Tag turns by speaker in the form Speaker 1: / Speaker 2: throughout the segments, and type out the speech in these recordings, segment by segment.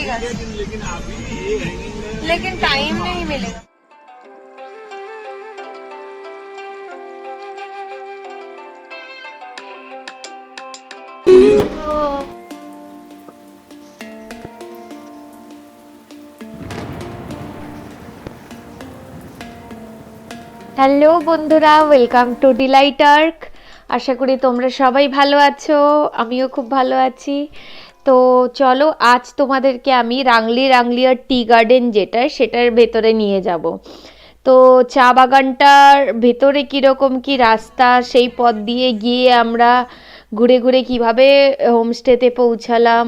Speaker 1: ठीक है, लेकिन टाइम नहीं मिलेगा। হ্যালো বন্ধুরা, ওয়েলকাম টু ডিলাইট আর্ক। আশা করি তোমরা সবাই ভালো আছো, আমিও খুব ভালো আছি। তো চলো, আজ তোমাদেরকে আমি রাংলিয়ার টি গার্ডেন সেটার ভেতরে নিয়ে যাব। তো চা বাগানটার ভেতরে কীরকম কী রাস্তা, সেই পথ দিয়ে গিয়ে আমরা ঘুরে ঘুরে কিভাবে হোমস্টেতে পৌঁছালাম,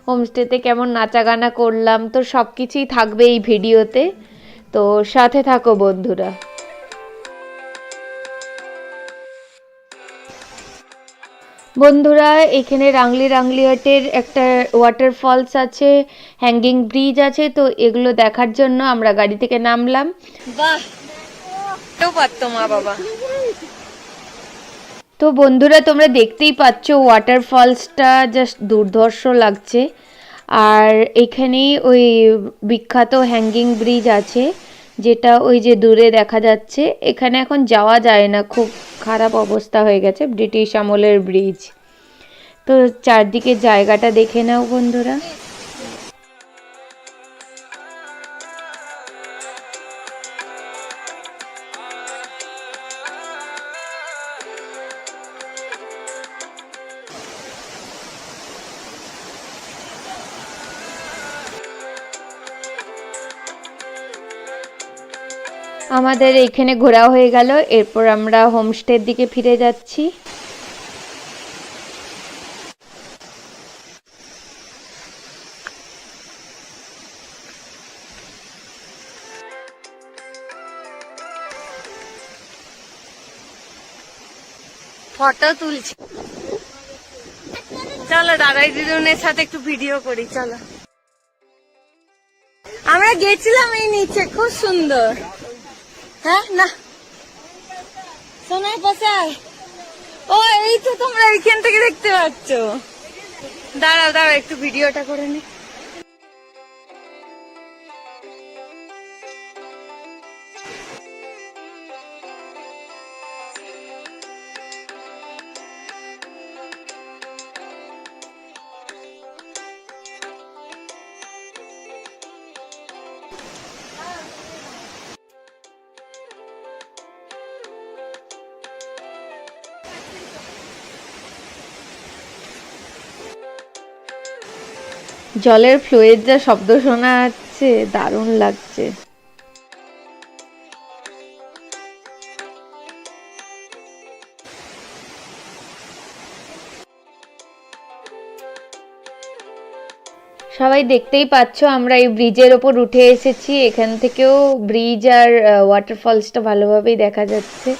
Speaker 1: হোমস্টেতে কেমন নাচা গানা করলাম, তো সব কিছুই থাকবে এই ভিডিওতে। তো সাথে থাকো বন্ধুরা। বন্ধুরা, এখানে রাংলিহাটের একটা ওয়াটারফলস আছে, হ্যাঙ্গিং ব্রিজ আছে। তো এগুলো দেখার জন্য আমরা গাড়ি থেকে নামলাম। বাহ, পারতো মা বাবা। তো বন্ধুরা, তোমরা দেখতেই পাচ্ছ ওয়াটারফলসটা জাস্ট দুর্ধর্ষ লাগছে। আর এখানে ওই বিখ্যাত হ্যাঙ্গিং ব্রিজ আছে, যেটা ওই যে দূরে দেখা যাচ্ছে। এখানে এখন যাওয়া যায় না, খুব খারাপ অবস্থা হয়ে গেছে, ব্রিটিশ আমলের ব্রিজ। তো চারদিকে জায়গাটা দেখে নাও বন্ধুরা। আমাদের এইখানে ঘোরা হয়ে গেল, এরপর আমরা হোমস্টের দিকে ফিরে যাচ্ছি। ফটো তুলছি, চলো দাদাই দিদুনের সাথে একটু ভিডিও করি। চলো, আমরা গেছিলাম এই নিচে, খুব সুন্দর। হ্যাঁ না, সোনার পাশে ও, এই তো তোমরা এইখান থেকে দেখতে পাচ্ছ। দাঁড়াও দাঁড়াও, একটু ভিডিওটা করে নি। জলের ফ্লোয়ের যা শব্দ শোনা যাচ্ছে, দারুণ লাগছে। সবাই দেখতেই পাচ্ছ, আমরা এই ব্রিজের ওপর উঠে এসেছি। এখান থেকেও ব্রিজ আর ওয়াটারফলসটা ভালোভাবেই দেখা যাচ্ছে।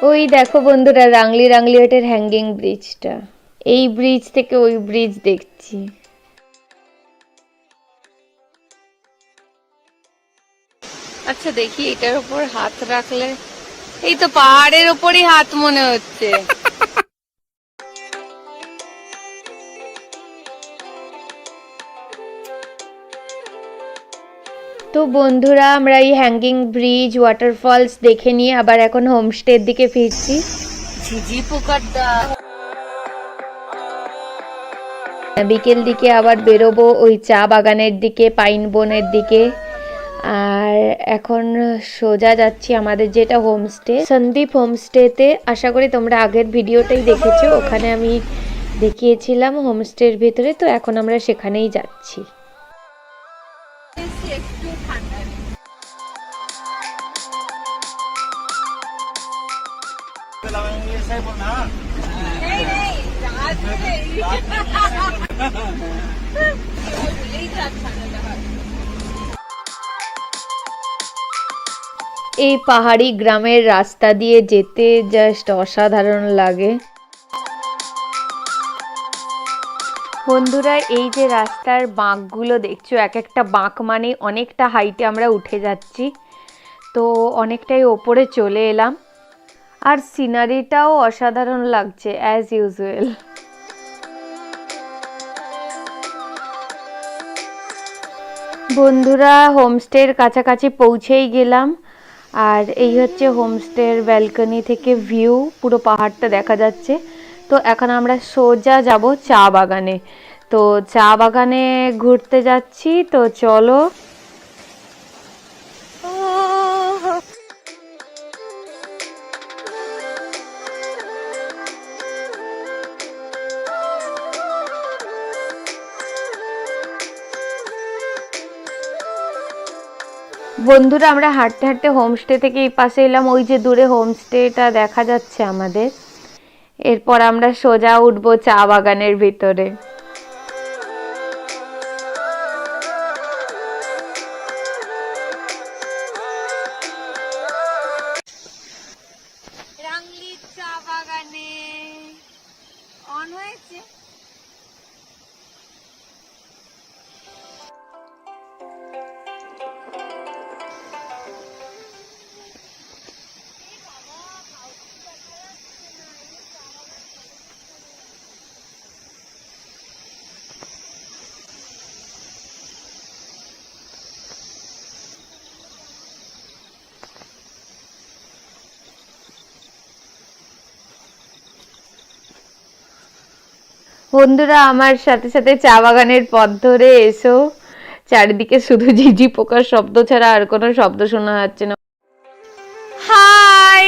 Speaker 1: ওই দেখো বন্ধুরা, রাংলিহাটের হ্যাঙ্গিং ব্রিজটা। এই ব্রিজ থেকে ওই ব্রিজ দেখছি। আচ্ছা দেখি, এটার উপর হাত রাখলে, এই তো পাহাড়ের উপরই হাত মনে হচ্ছে। তো বন্ধুরা, আমরা এই হ্যাঙ্গিং ব্রিজ, ওয়াটারফলস দেখে নিয়ে আবার এখন হোমস্টের দিকে ফিরছি। ঝিঝি পোকার ডাক। বিকেল দিকে আবার বেরোবো ওই চা বাগানের দিকে, পাইন বনের দিকে। আর এখন সোজা যাচ্ছি আমাদের যেটা হোমস্টে, সন্দীপ হোমস্টেতে। আশা করি তোমরা আগের ভিডিওটাই দেখেছো, ওখানে আমি দেখিয়েছিলাম হোমস্টের ভেতরে। তো এখন আমরা সেখানেই যাচ্ছি। এই পাহাড়ি গ্রামের রাস্তা দিয়ে যেতে জাস্ট অসাধারণ লাগে। বন্ধুরা, এই যে রাস্তার বাঁকগুলো দেখছো, এক একটা বাঁক মানে অনেকটা হাইটে আমরা উঠে যাচ্ছি। তো অনেকটাই ওপরে চলে এলাম, আর সিনারিটাও অসাধারণ লাগছে অ্যাজ ইউজুয়াল। বন্ধুরা, হোমস্টের কাছাকাছি পৌঁছেই গেলাম, আর এই হচ্ছে হোমস্টের ব্যালকনি থেকে ভিউ, পুরো পাহাড়টা দেখা যাচ্ছে। তো এখন আমরা সোজা যাব চা বাগানে। তো চা বাগানে ঘুরতে যাচ্ছি, তো চলো। বন্ধুরা, আমরা হাঁটতে হাঁটতে হোমস্টে থেকে এই পাশে এলাম, ওই যে দূরে হোমস্টেটা দেখা যাচ্ছে আমাদের। এরপর আমরা সোজা উঠবো চা বাগানের ভিতরে। রাংলির চা বাগানে অন হয়েছে। বন্ধুরা, আমার সাথে সাথে চা বাগানের পথ ধরে এসো। চারিদিকে শুধু ঝিঝি পোকার শব্দ ছাড়া আর কোনো শব্দ শোনা যাচ্ছে না। হাই,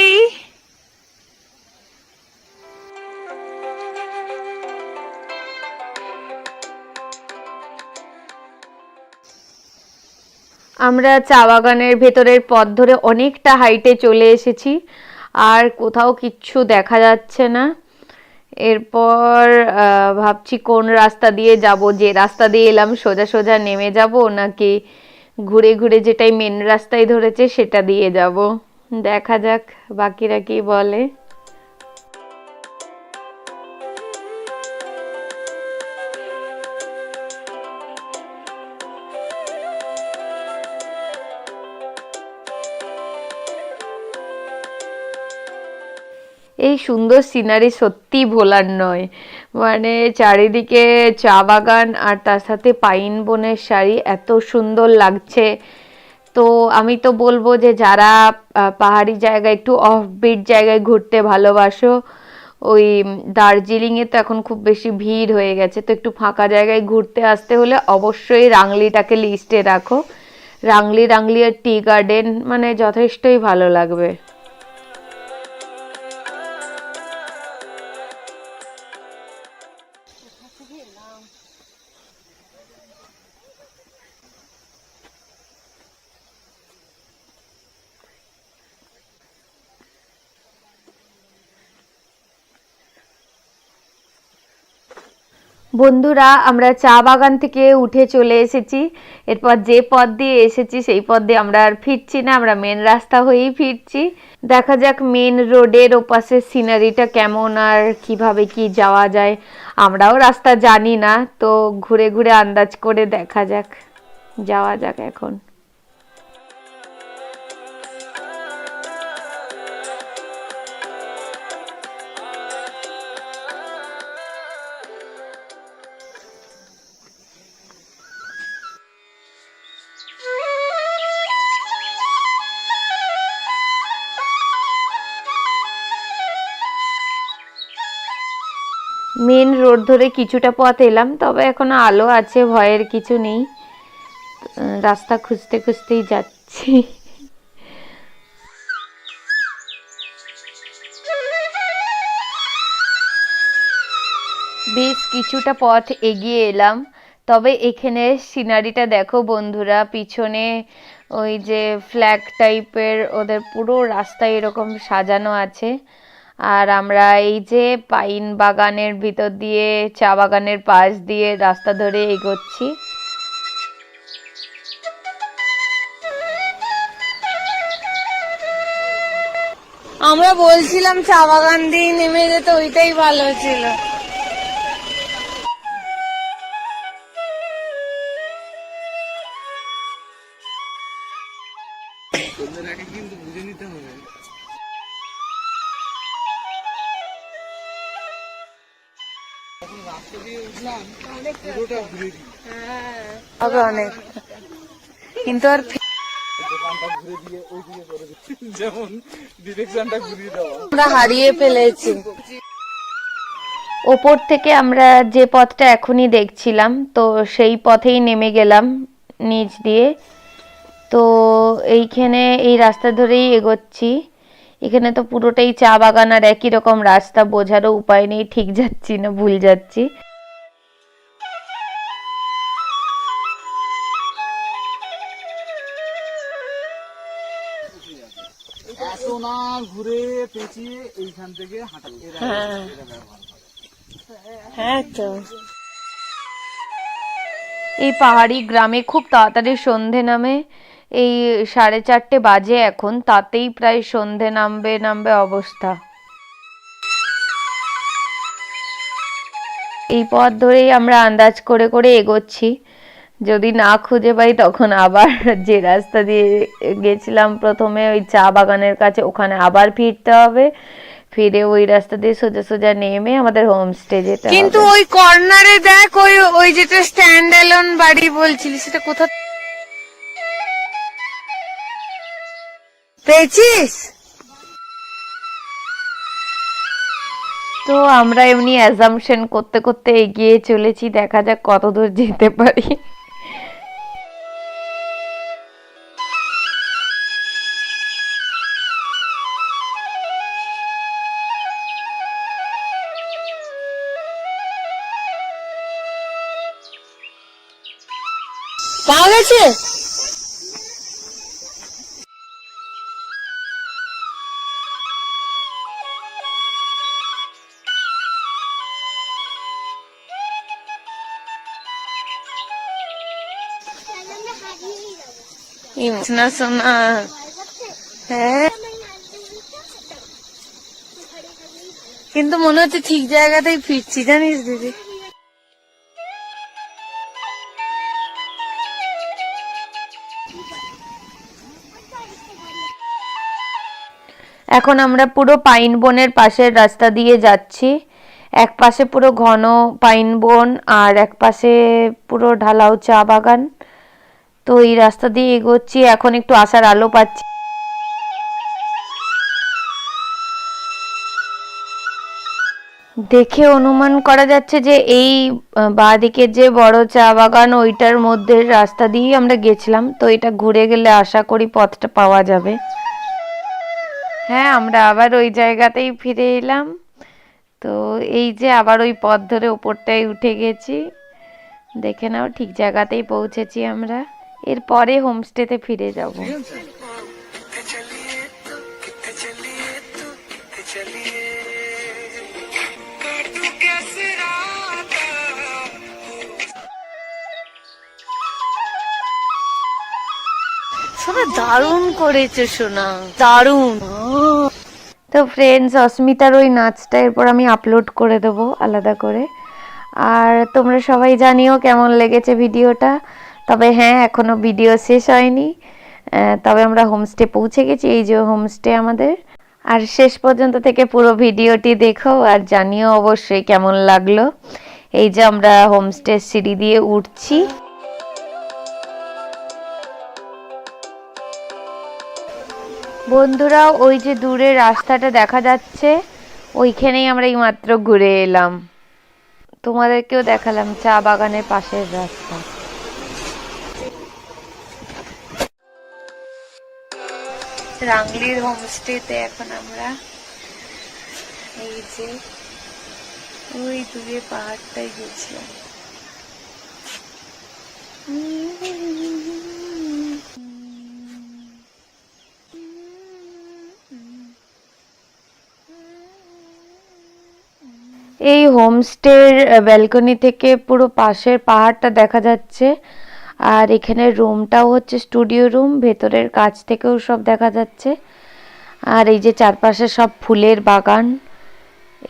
Speaker 1: আমরা চা বাগানের ভেতরের পথ ধরে অনেকটা হাইটে চলে এসেছি, আর কোথাও কিচ্ছু দেখা যাচ্ছে না। এরপর ভাবছি কোন রাস্তা দিয়ে যাব, যে রাস্তা দিয়ে এলাম সোজা সোজা নেমে যাব, নাকি ঘুরে ঘুরে যেটাই মেন রাস্তায় ধরেছে সেটা দিয়ে যাব। দেখা যাক বাকিরা কি বলে। এই সুন্দর সিনারি সত্যি ভোলার নয়। মানে চারিদিকে চা বাগান আর তার সাথে পাইন বনের সারি, এত সুন্দর লাগছে। তো আমি তো বলবো যে যারা পাহাড়ি জায়গায়, একটু অফবিট জায়গায় ঘুরতে ভালোবাসো, ওই দার্জিলিংয়ে তো এখন খুব বেশি ভিড় হয়ে গেছে, তো একটু ফাঁকা জায়গায় ঘুরতে আসতে হলে অবশ্যই রাংলিটাকে লিস্টে রাখো। রাংলি আর টি গার্ডেন মানে যথেষ্টই ভালো লাগবে। বন্ধুরা, আমরা চা বাগান থেকে উঠে চলে এসেছি। এরপর যে পথ দিয়ে এসেছি সেই পথ দিয়ে আমরা আর ফিরছি না, আমরা মেন রাস্তা হয়েই ফিরছি। দেখা যাক মেন রোডের ওপাশের সিনারিটা কেমন আর কিভাবে কি যাওয়া যায়। আমরাও রাস্তা জানি না, তো ঘুরে ঘুরে আন্দাজ করে দেখা যাক, যাওয়া যাক এখন। মেন রোড ধরে কিছুটা পথ এলাম, তবে এখনো আলো আছে, ভয়ের কিছু নেই। রাস্তা খুঁজতে খুঁজতেই যাচ্ছি। বেশ কিছুটা পথ এগিয়ে এলাম, তবে এখানে সিনারিটা দেখো বন্ধুরা, পিছনে ওই যে ফ্ল্যাগ টাইপের ওদের পুরো রাস্তায় এরকম সাজানো আছে। আর আমরা এই যে পাইন বাগানের ভিতর দিয়ে, চা বাগানের পাশ দিয়ে রাস্তা ধরে এগোচ্ছি। আমরা বলছিলাম চা বাগান দিয়ে নেমে যেতে, ওইটাই ভালো ছিল।
Speaker 2: হবে অনেক, কিন্তু আর
Speaker 3: যেমন ডিরেকশনটা ঘুরিয়ে দেওয়া
Speaker 2: আমরা হারিয়ে ফেলেছি।
Speaker 1: ওপর থেকে আমরা যে পথটা এখনই দেখছিলাম, তো সেই পথেই নেমে গেলাম নিচ দিয়ে। তো এইখানে এই রাস্তা ধরেই এগোচ্ছি। এখানে তো পুরোটাই চা বাগান আর একই রকম রাস্তা, বোঝারও উপায় নেই ঠিক যাচ্ছি না ভুল যাচ্ছি।
Speaker 3: এত না ঘুরে পেঁচিয়ে এইখান থেকে হাঁটা।
Speaker 2: হ্যাঁ তো
Speaker 1: এই পাহাড়ি গ্রামে খুব তাড়াতাড়ি সন্ধে নামে। এই 4:30 বাজে এখন, তাতেই প্রায় সন্ধে নামবে নামবে অবস্থা। এই পথ ধরেই আমরা আন্দাজ করে করে এগোচ্ছি। যদি না খুঁজে পাই তখন আবার যে রাস্তা দিয়ে গেছিলাম প্রথমে ওই চা বাগানের কাছে, ওখানে আবার ফিরতে হবে। ফিরে ওই রাস্তা দিয়ে সোজা সোজা নেমে আমাদের হোমস্টে যেতে হবে।
Speaker 2: কিন্তু ওই কর্নারে দেখ, ওই ওই যেটা স্ট্যান্ড অ্যালোন বাড়ি বলছিলি, সেটা কোথা পেয়েছিস?
Speaker 1: তো আমরা এমনি অ্যাজাম্পশন করতে করতে এগিয়ে চলেছি, দেখা যাক কত দূর যেতে পারি।
Speaker 2: পাওয়া গেছে? না শোনা, হ্যাঁ, কিন্তু মনে হচ্ছে ঠিক জায়গাতেই ফিরছি, জানিস দিদি।
Speaker 1: এখন আমরা পুরো পাইন বনের পাশের রাস্তা দিয়ে যাচ্ছি। এক পাশে পুরো ঘন পাইন বন আর এক পাশে পুরো ঢালাও চা বাগান। তো এই রাস্তা দিয়ে এগোচ্ছি, এখন একটু আসার আলো পাচ্ছি। দেখে অনুমান করা যাচ্ছে যে এই বাঁদিকে যে বড় চা বাগান, ওইটার মধ্যে রাস্তা দিয়েই আমরা গেছিলাম। তো এটা ঘুরে গেলে আশা করি পথটা পাওয়া যাবে। হ্যাঁ, আমরা আবার ওই জায়গাতেই ফিরে এলাম। তো এই যে আবার ওই পথ ধরে ওপরটায় উঠে গেছি, দেখে নাও ঠিক জায়গাতেই পৌঁছেছি আমরা। এরপরে হোমস্টেতে ফিরে যাব।
Speaker 2: শোনা, দারুণ করেছে শোনা, দারুণ।
Speaker 1: তো ফ্রেন্ডস, অস্মিতার ওই নাচটা এরপর আমি আপলোড করে দেবো আলাদা করে। আর তোমরা সবাই জানিও কেমন লেগেছে ভিডিওটা। তবে হ্যাঁ, এখনো ভিডিও শেষ হয়নি। তবে আমরা হোমস্টে পৌঁছে গেছি, এই যে হোমস্টে আমাদের। আর শেষ পর্যন্ত থেকে পুরো ভিডিওটি দেখো আর জানিও অবশ্যই কেমন লাগলো। এই যে আমরা হোমস্টে সিঁড়ি দিয়ে উঠছি। বন্ধুরা, ওই যে দূরে রাস্তাটা দেখা যাচ্ছে, ওইখানেই আমরা এই মাত্র ঘুরে এলাম। তোমাদেরকেও দেখালাম চা বাগানের পাশের রাস্তা।
Speaker 2: রাংলির হোমস্টেতে এখন আমরা, এই যে ওই দূরে পাহাড়টাই গেছিলাম।
Speaker 1: এই হোমস্টের ব্যালকনি থেকে পুরো পাশের পাহাড়টা দেখা যাচ্ছে। আর এখানে রুমটাও হচ্ছে স্টুডিও রুম, ভেতরের কাছ থেকেও সব দেখা যাচ্ছে। আর এই যে চারপাশে সব ফুলের বাগান,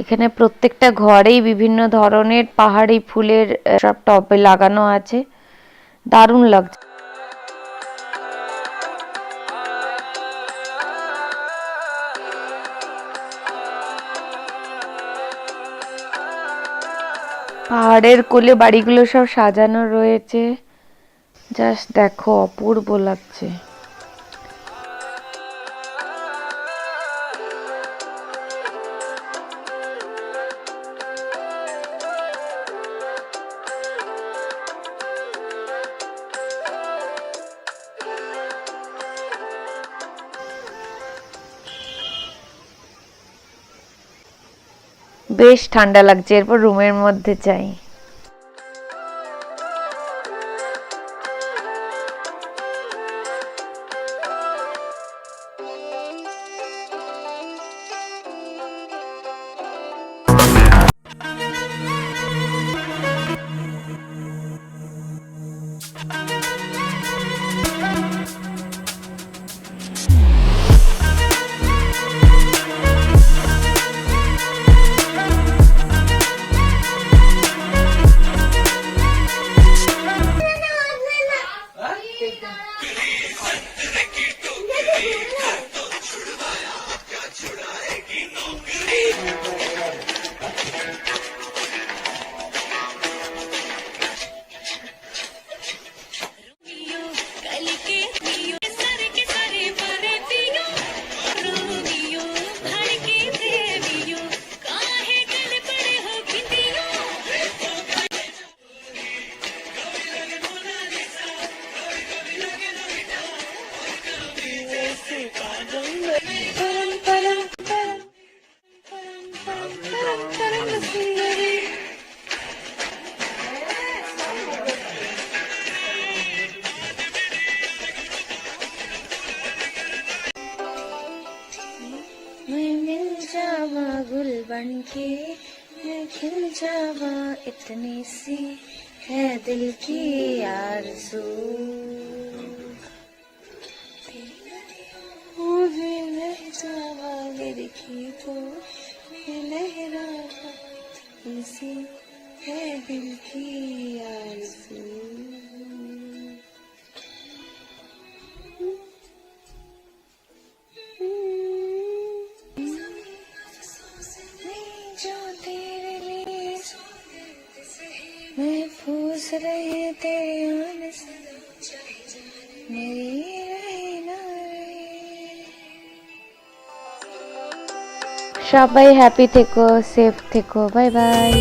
Speaker 1: এখানে প্রত্যেকটা ঘরেই বিভিন্ন ধরনের পাহাড়ি ফুলের সব টবে লাগানো আছে, দারুণ লাগছে। পাহাড়ের কোলে বাড়িগুলো সব সাজানো রয়েছে, জাস্ট দেখো অপূর্ব লাগছে। বেশ ঠান্ডা লাগছে, এরপর রুমের মধ্যে যাই। मैं मिल जावा गुल बनके, मैं खिल जावा, इतनी सी है दिल की आरज़ू, मुझे मिल जावा लड़की को, मैं लहरावा, इतनी सी है दिल की आरज़ू। महफूज रहे तेरे आने से मेरी रहे ना रहे। সবাই হ্যাপি থেকো, সেফ থেকো, বাই বাই।